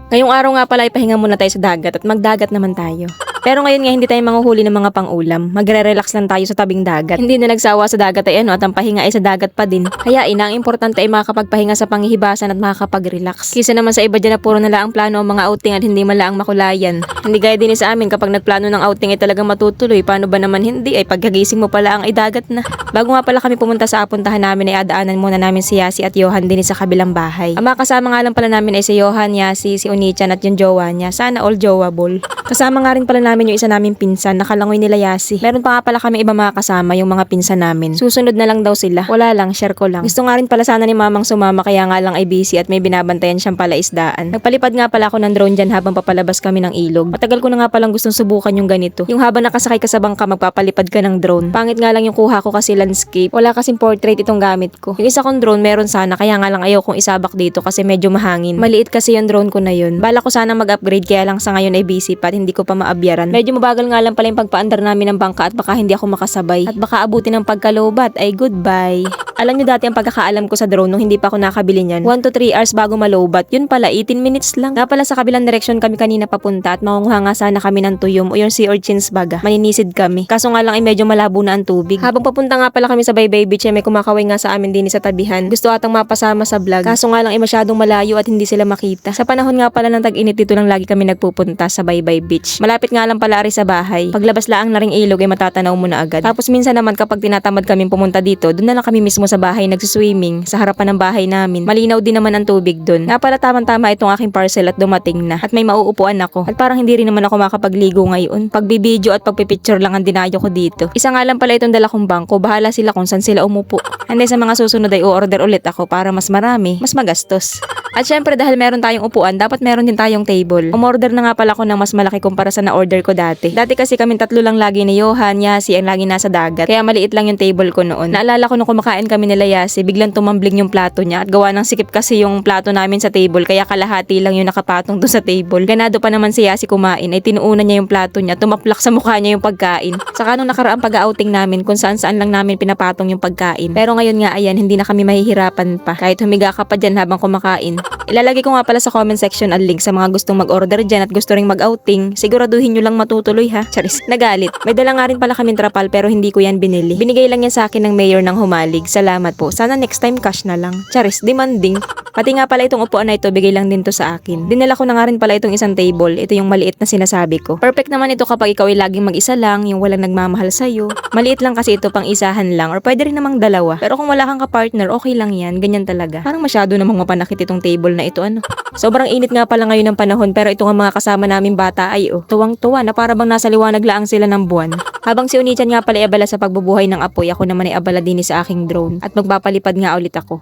Ngayong araw nga pala ipahinga muna tayo sa dagat at magdagat naman tayo. Pero ngayon nga hindi tayo manghuhuli ng mga pang-ulam. Magre-relax lang tayo sa tabing dagat. Hindi na nagsawa sa dagat ay at ang pahinga ay sa dagat pa din. Kaya ang importante ay makakapagpahinga sa panghihibasan at makakapag-relax. Kisa naman sa iba dyan na puro nala ang plano ang mga outing at hindi mala ang makulayan. Hindi gaya din sa amin kapag nagplano ng outing ay talagang matutuloy. Paano ba naman hindi ay pagkagising mo pala ang ay dagat na. Bago nga pala kami pumunta sa apuntahan namin ay adaanan muna namin si Yasi at Johan din sa kabilang bahay. Ang mga kasama nga lang pala namin ay si Johan, Yasi, si Onichan at yung jowa niya. Sana all jowable. Kasama nga rin pala namin yung isa naming pinsan, nakalangoy nila Yasi. Meron pa nga pala kami iba mga kasama, yung mga pinsan namin. Susunod na lang daw sila. Wala lang, share ko lang. Gusto nga rin pala sana ni mamang sumama kaya nga lang ay busy at may binabantayan siyang palaisdaan. Nagpalipad nga pala ako ng drone dyan habang papalabas kami ng ilog. Matagal ko na nga palang gustong subukan yung ganito. Yung habang nakasakay ka sa bangka, magpapalipad ka ng drone. Pangit nga lang yung kuha ko kasi landscape. Wala kasing portrait itong gamit ko. Yung isa kong drone meron sana kaya nga lang ayaw kong isabak dito kasi medyo mahangin. Maliit kasi yung drone ko na yun. Bala ko sana mag-upgrade kaya lang sa ngayon ay busy pa at hindi ko pa maabyaran. Medyo mabagal nga lang pala yung pagpaandar namin ng bangka at baka hindi ako makasabay. At baka abutin ng pagkalobat ay goodbye. Alam nyo dati ang pagkakaalam ko sa drone nung hindi pa ako nakabili niyan. 1 to 3 hours bago malobat. Yun pala 18 minutes lang. Nga pala sa kabilang direksyon kami kanina papunta at makunguha nga sana kami ng tuyom o yung sea urchins baga. Maninisid kami. Kaso nga lang ay medyo malabo na ang tubig. Habang papunta nga pala kami sa Baybay Beach ay may kumakaway nga sa amin din sa tabihan. Gusto atang mapasama sa vlog. Kaso nga lang ay masyadong malayo at hindi sila makita. Sa panahon nga pala ng tag-init dito lang lagi kami nagpupunta sa Baybay Beach. Malapit nga lang pala ari sa bahay. Paglabas laang na ring ilog ay matatanaw mo na agad. Tapos minsan naman kapag tinatamad kaming pumunta dito, doon na lang kami mismo sa bahay nagsiswimming sa harapan ng bahay namin. Malinaw din naman ang tubig doon. Nga pala tamang-tama itong aking parcel at dumating na. At may mauupuan ako. At parang hindi rin naman ako makapagligo ngayon. Pagbibideo at pagpipicture lang ang dinayo ko dito. Isa nga lang pala itong dala kong bangko. Bahala sila kung saan sila umupo. And then sa mga susunod ay o-order ulit ako para mas marami, mas magastos. At syempre dahil meron tayong upuan, dapat meron din tayong table. Umorder na nga pala ako ng mas malaki kumpara sa na-order ko dati. Dati kasi kaming tatlo lang lagi ni Johan, Yasi ang lagi nasa dagat. Kaya maliit lang yung table ko noon. Naalala ko nung kumakain kami nila Yasi, biglang tumambling yung plato niya at gawa ng sikip kasi yung plato namin sa table kaya kalahati lang yung nakapatong doon sa table. Ganado pa naman si Yasi kumain ay tinuunan niya yung plato niya, tumaplak sa mukha niya yung pagkain. Saka nung nakaraang pag-outing namin kung saan-saan lang namin pinapatong yung pagkain. Pero ngayon nga ayan, hindi na kami mahihirapan pa. Kahit humiga ka pa dyan habang kumakain. Ilalagay ko nga pala sa comment section ang link sa mga gustong mag-order dyan at gusto ring mag-outing. Siguraduhin nyo lang matutuloy ha. Charis, nagalit. May dala nga rin pala kaming trapal pero hindi ko yan binili. Binigay lang yan sa akin ng mayor ng Humalig. Salamat po. Sana next time cash na lang. Charis, demanding. Pati nga pala itong upuan na ito, bigay lang din to sa akin. Dinala ko na nga rin pala itong isang table. Ito yung maliit na sinasabi ko. Perfect naman ito kapag ikaw ay laging mag-isa lang, yung walang nagmamahal sa'yo. Maliit lang kasi ito pang isahan lang or pwede rin namang dalawa. Pero kung wala kang ka-partner, okay lang yan. Ganyan talaga. Parang masyado namang mapanakit itong table na ito ano. Sobrang init nga pala ngayon ng panahon pero ito nga mga kasama namin bata ay tuwang-tuwa na para bang nasa liwanag laang sila ng buwan. Habang si Onichan nga pala ay abala sa pagbubuhay ng apoy, ako naman ay abala din sa aking drone at magpapalipad nga ulit ako.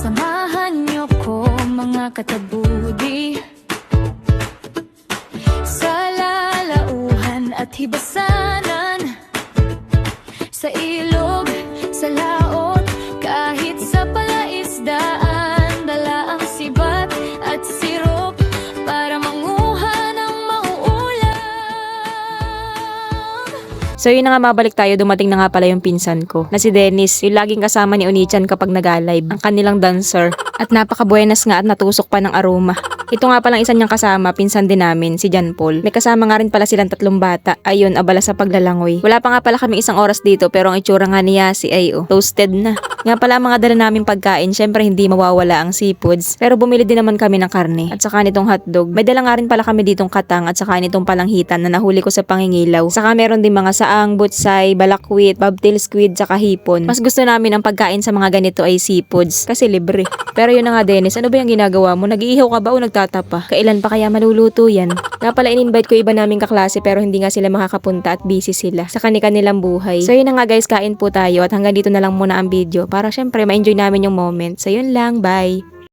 Samahan niyo ko mga katabudi sa lalauhan at hibasanan, sa ilog, sa laot, kahit sa palaisdaan, dala ang sibat at sirop para manguha ng mauulam. So yun na nga, mabalik tayo. Dumating na nga pala yung pinsan ko na si Dennis, yung laging kasama ni Onichan kapag nag-live, ang kanilang dancer. At napaka-buenas nga at natusok pa ng aroma. Ito nga palang isa niyang kasama, pinsan din namin, si John Paul. May kasama nga rin pala silang 3 bata. Ayun, abala sa paglalangoy. Wala pa nga pala kami isang oras dito pero ang itsura nga ni Yasi ay toasted na. Nga pala mga dala naming pagkain, syempre hindi mawawala ang seafoods. Pero bumili din naman kami ng karne at saka nitong hotdog. May dala nga rin pala kami ditong katang at saka nitong palanghitan na nahuli ko sa pangingilaw. Saka meron din mga saang, butsay, balakwit, bobtail squid, saka hipon. Mas gusto namin ang pagkain sa mga ganito ay seafoods kasi libre. Pero yun na nga Dennis, ano ba yung ginagawa mo? Nag-iihaw ka ba o nagtatapa? Kailan pa kaya maluluto yan? Nga pala in-invite ko iba naming kaklase pero hindi nga sila makakapunta at busy sila sa kanilang buhay. So yun na nga guys, kain po tayo at hanggang dito na lang muna ang video para syempre ma-enjoy namin yung moment. So yun lang, bye!